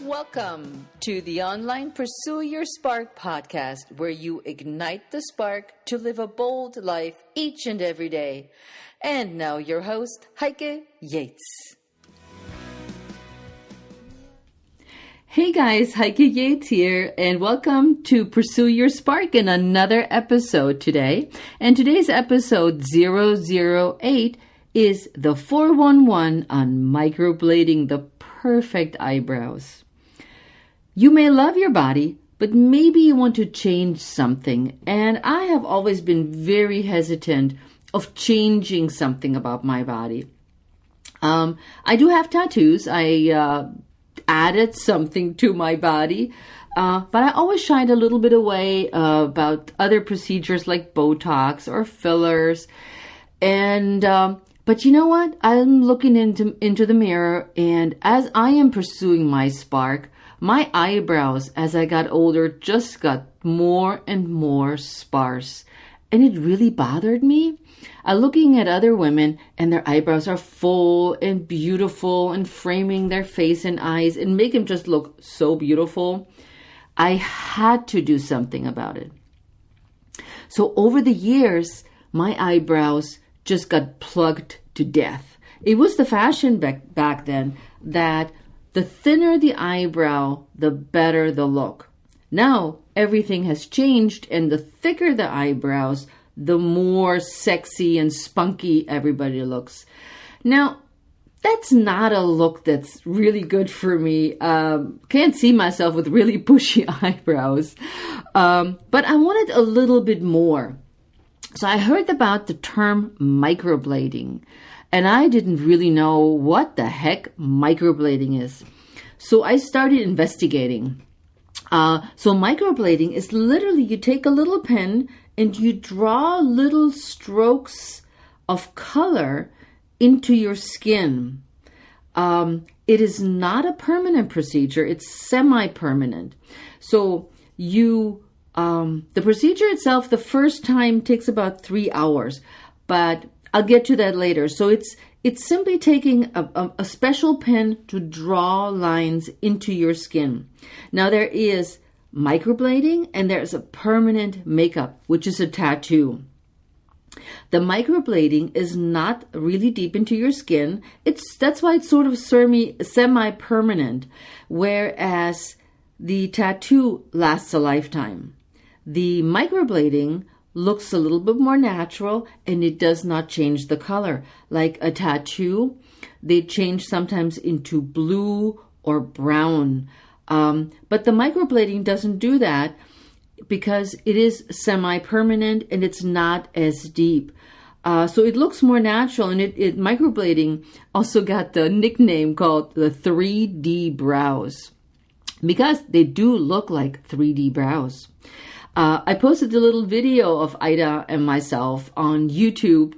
Welcome to the online Pursue Your Spark podcast, where you ignite the spark to live a bold life each and every day. And now your host, Heike Yates. Hey guys, Heike Yates here, and welcome to Pursue Your Spark in another episode today. And today's episode 008 is the 411 on microblading the perfect eyebrows. You may love your body, but maybe you want to change something. And I have always been very hesitant of changing something about my body. I do have tattoos. I added something to my body, but I always shied a little bit away about other procedures like Botox or fillers. And but you know what? I'm looking into the mirror, and as I am pursuing my spark, my eyebrows, as I got older, just got more and more sparse. And it really bothered me. Looking at other women, and their eyebrows are full and beautiful and framing their face and eyes and make them just look so beautiful. I had to do something about it. So over the years, my eyebrows just got plugged to death. It was the fashion back then that the thinner the eyebrow, the better the look. Now, everything has changed, and the thicker the eyebrows, the more sexy and spunky everybody looks. Now, that's not a look that's really good for me. Can't see myself with really bushy eyebrows. But I wanted a little bit more. So I heard about the term microblading, and I didn't really know what the heck microblading is. So I started investigating. So microblading is literally you take a little pen and you draw little strokes of color into your skin. It is not a permanent procedure. It's semi-permanent. So the procedure itself, the first time takes about 3 hours, but I'll get to that later. So it's simply taking a special pen to draw lines into your skin. Now there is microblading and there's a permanent makeup, which is a tattoo. The microblading is not really deep into your skin. That's why it's sort of semi-permanent, whereas the tattoo lasts a lifetime. The microblading looks a little bit more natural, and it does not change the color. Like a tattoo, they change sometimes into blue or brown. But the microblading doesn't do that because it is semi-permanent and it's not as deep. So it looks more natural, and microblading also got the nickname called the 3D brows because they do look like 3D brows. I posted a little video of Ida and myself on YouTube,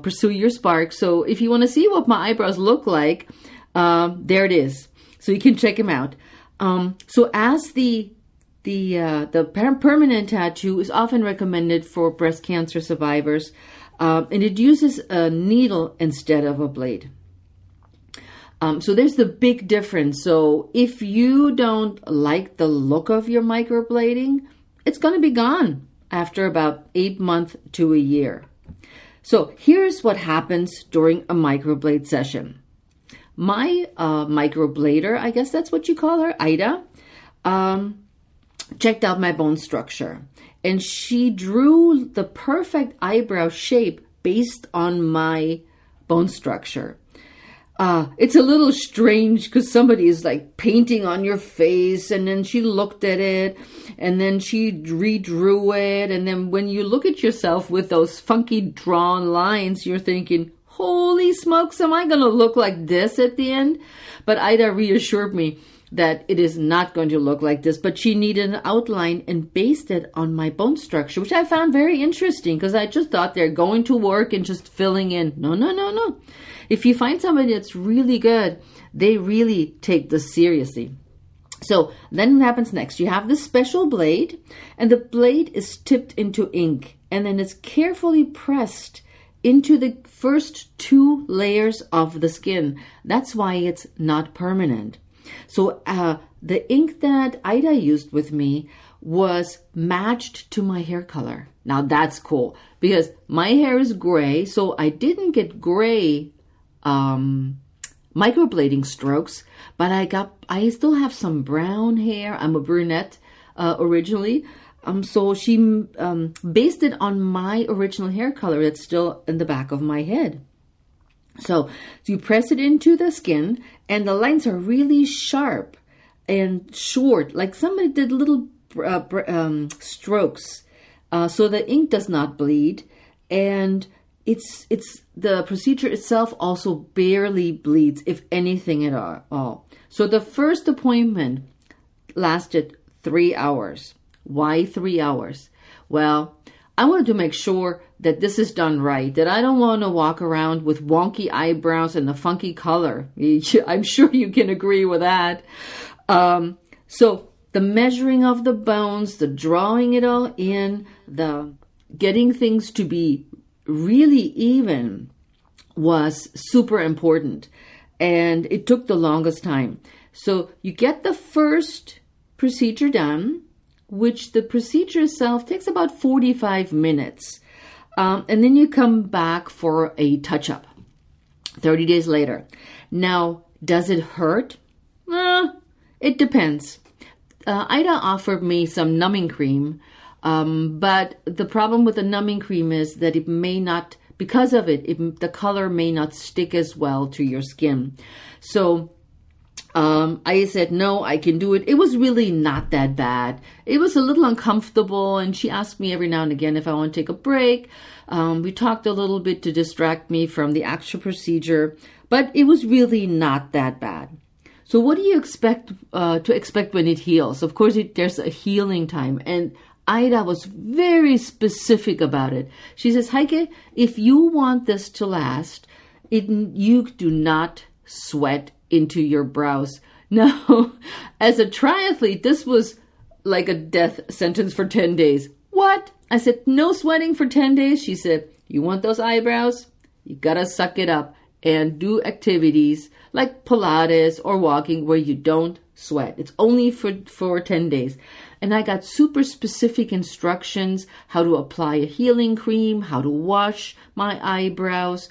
Pursue Your Spark. So if you want to see what my eyebrows look like, there it is. So you can check them out. So as the permanent tattoo is often recommended for breast cancer survivors, and it uses a needle instead of a blade. So there's the big difference. So if you don't like the look of your microblading, it's going to be gone after about 8 months to a year. So here's what happens during a microblade session. My microblader, I guess that's what you call her, Ida, checked out my bone structure. And she drew the perfect eyebrow shape based on my bone structure. It's a little strange because somebody is like painting on your face, and then she looked at it, and then she redrew it, and then when you look at yourself with those funky drawn lines, you're thinking, holy smokes, am I going to look like this at the end? But Ida reassured me that it is not going to look like this, but she needed an outline and based it on my bone structure, which I found very interesting because I just thought they're going to work and just filling in. No. If you find somebody that's really good, they really take this seriously. So then what happens next? You have this special blade, and the blade is tipped into ink, and then it's carefully pressed into the first 2 layers of the skin. That's why it's not permanent. So the ink that Ida used with me was matched to my hair color. Now that's cool because my hair is gray, so I didn't get gray microblading strokes, but I still have some brown hair. I'm a brunette originally. So she based it on my original hair color that's still in the back of my head. So you press it into the skin, and the lines are really sharp and short, like somebody did little strokes, so the ink does not bleed, and it's the procedure itself also barely bleeds, if anything at all. So the first appointment lasted 3 hours. Why 3 hours? Well, I wanted to make sure that this is done right, that I don't want to walk around with wonky eyebrows and a funky color. I'm sure you can agree with that. So the measuring of the bones, the drawing it all in, the getting things to be really even was super important. And it took the longest time. So you get the first procedure done, which the procedure itself takes about 45 minutes. And then you come back for a touch-up 30 days later. Now, does it hurt? It depends. Ida offered me some numbing cream, but the problem with the numbing cream is that it may not, because of it, the color may not stick as well to your skin. So I said, no, I can do it. It was really not that bad. It was a little uncomfortable, and she asked me every now and again if I want to take a break. We talked a little bit to distract me from the actual procedure, but it was really not that bad. So what do you expect when it heals? Of course, there's a healing time, and Ida was very specific about it. She says, Heike, if you want this to last, you do not sweat into your brows. Now, as a triathlete, this was like a death sentence for 10 days. What? I said, no sweating for 10 days. She said, you want those eyebrows? You gotta suck it up and do activities like Pilates or walking where you don't sweat. It's only for 10 days. And I got super specific instructions, how to apply a healing cream, how to wash my eyebrows.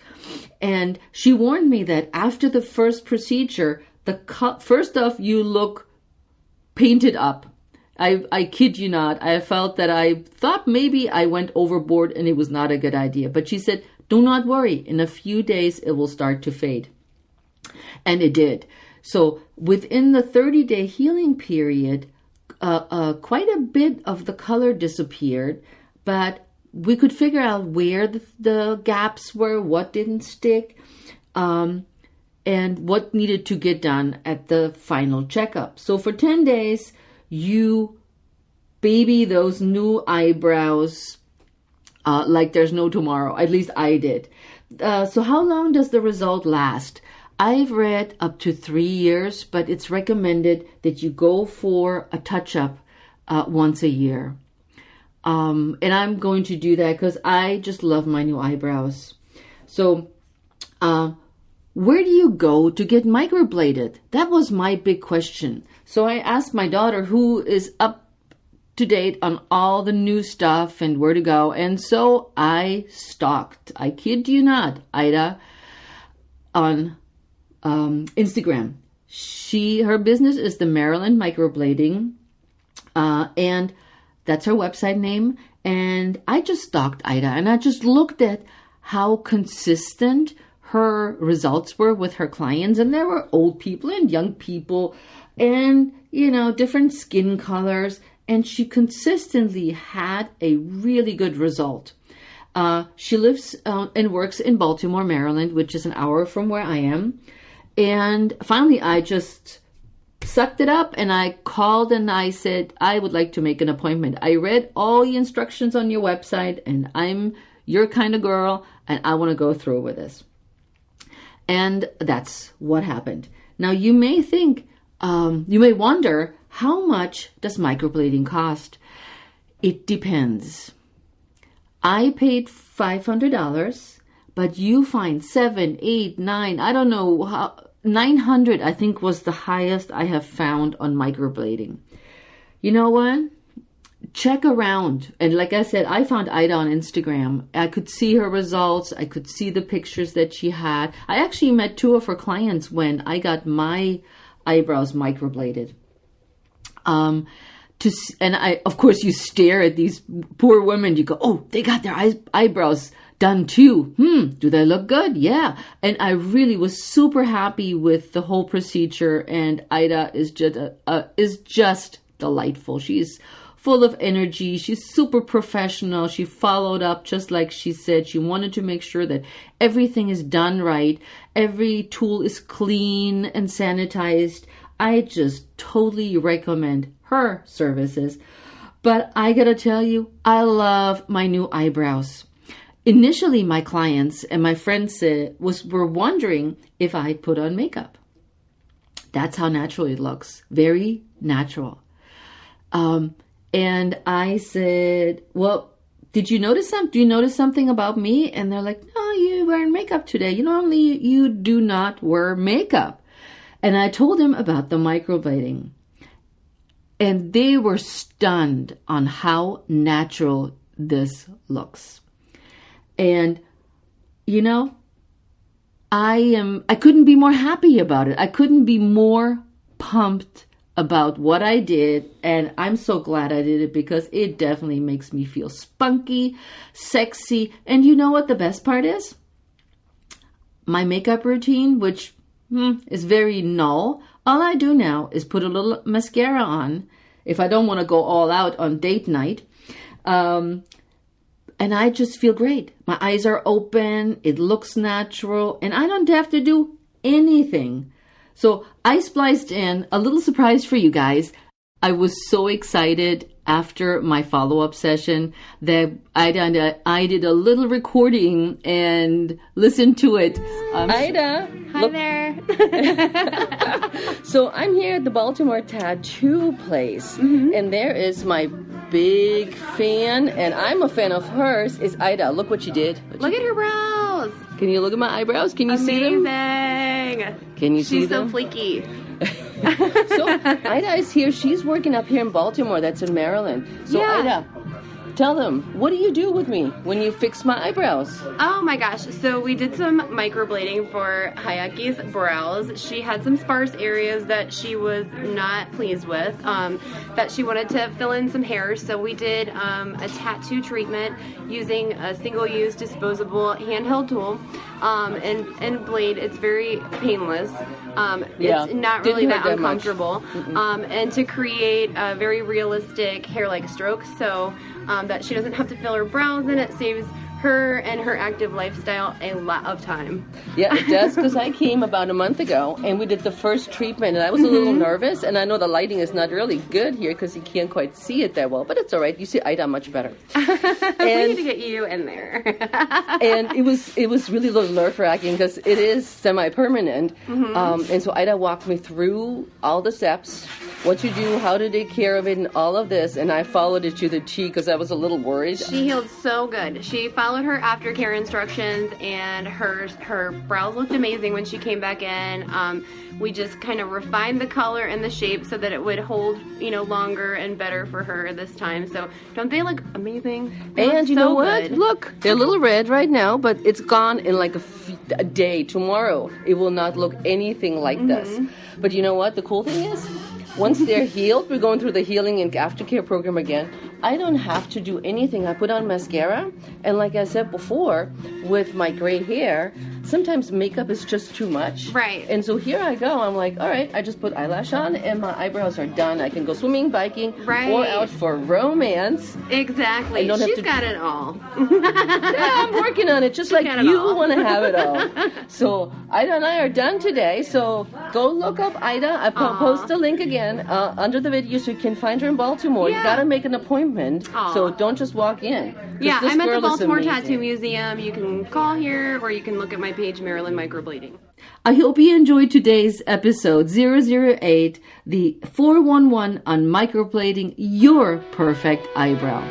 And she warned me that after the first procedure, first off, you look painted up. I kid you not. I felt that I thought maybe I went overboard and it was not a good idea. But she said, do not worry. In a few days, it will start to fade. And it did. So within the 30-day healing period, quite a bit of the color disappeared, but we could figure out where the gaps were, what didn't stick, and what needed to get done at the final checkup. So for 10 days, you baby those new eyebrows like there's no tomorrow. At least I did. So how long does the result last? I've read up to 3 years, but it's recommended that you go for a touch-up once a year. And I'm going to do that because I just love my new eyebrows. So where do you go to get microbladed? That was my big question. So I asked my daughter, who is up to date on all the new stuff and where to go. And so I stalked, I kid you not, Ida on Instagram. Her business is the Maryland Microblading, and that's her website name. And I just stalked Ida, and I just looked at how consistent her results were with her clients. And there were old people and young people and, different skin colors. And she consistently had a really good result. She lives and works in Baltimore, Maryland, which is an hour from where I am. And finally, I just sucked it up and I called and I said, I would like to make an appointment. I read all the instructions on your website and I'm your kind of girl and I want to go through with this. And that's what happened. Now, you may think, you may wonder, how much does microblading cost? It depends. I paid $500, but you find $7, $8, $9, I don't know 900, I think, was the highest I have found on microblading. You know what? Check around. And like I said, I found Ida on Instagram. I could see her results. I could see the pictures that she had. I actually met 2 of her clients when I got my eyebrows microbladed. And of course, you stare at these poor women. You go, oh, they got their eyebrows done too. Do they look good? Yeah. And I really was super happy with the whole procedure. And Ida is just delightful. She's full of energy. She's super professional. She followed up just like she said. She wanted to make sure that everything is done right. Every tool is clean and sanitized. I just totally recommend her services. But I gotta tell you, I love my new eyebrows. Initially, my clients and my friends were wondering if I put on makeup. That's how natural it looks. Very natural. And I said, well, did you notice something? Do you notice something about me? And they're like, no, you're wearing makeup today. Normally you do not wear makeup. And I told them about the microblading. And they were stunned on how natural this looks. And, I couldn't be more happy about it. I couldn't be more pumped about what I did. And I'm so glad I did it because it definitely makes me feel spunky, sexy. And you know what the best part is? My makeup routine, which is very null. All I do now is put a little mascara on if I don't want to go all out on date night. And I just feel great. My eyes are open. It looks natural. And I don't have to do anything. So I spliced in a little surprise for you guys. I was so excited after my follow-up session that I did a little recording and listened to it. Ida. Hi there. So I'm here at the Baltimore Tattoo Place. And there is my big fan, and I'm a fan of hers, is Ida. Look what she did. Look at her brows. Can you look at my eyebrows? Can you see them? Amazing. Can you see them? She's so flaky. So Ida is here. She's working up here in Baltimore. That's in Maryland. So yeah. Ida, tell them, what do you do with me when you fix my eyebrows? Oh my gosh. So we did some microblading for Hayaki's brows. She had some sparse areas that she was not pleased with, that she wanted to fill in some hairs. So we did a tattoo treatment using a single-use disposable handheld tool and blade. It's very painless. It's not really that uncomfortable. And to create a very realistic hair-like stroke, so that she doesn't have to fill her brows in. It saves her and her active lifestyle a lot of time. Yeah, it does, because I came about a month ago and we did the first treatment and I was a little nervous, and I know the lighting is not really good here because you can't quite see it that well, but it's all right. You see Ida much better. We need to get you in there. And it was really a little nerve-wracking because it is semi-permanent. And so Ida walked me through all the steps, what you do, how to take care of it, and all of this, and I followed it to the T because I was a little worried. She healed so good. She followed her aftercare instructions, and her brows looked amazing when she came back in. We just kind of refined the color and the shape so that it would hold, longer and better for her this time. So don't they look amazing? They and you so know what? Good. Look, they're a little red right now, but it's gone in like a day. Tomorrow, it will not look anything like this. But you know what? The cool thing is, once they're healed, we're going through the healing and aftercare program again. I don't have to do anything. I put on mascara, and like I said before, with my gray hair, sometimes makeup is just too much. Right. And so here I go. I'm like, all right, I just put eyelash on, and my eyebrows are done. I can go swimming, biking, or out for romance. Exactly. She's got it all. Yeah, I'm working on it, just like you want to have it all. So Ida and I are done today. So go look up Ida. I post a link again under the video so you can find her in Baltimore. Yeah. You got to make an appointment. So don't just walk in. Yeah, I'm at the Baltimore Tattoo Museum. You can call here, or you can look at my page, Maryland Microblading. I hope you enjoyed today's episode 008, the 411 on microblading your perfect eyebrow.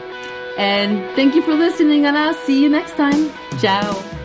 And thank you for listening, and I'll see you next time. Ciao.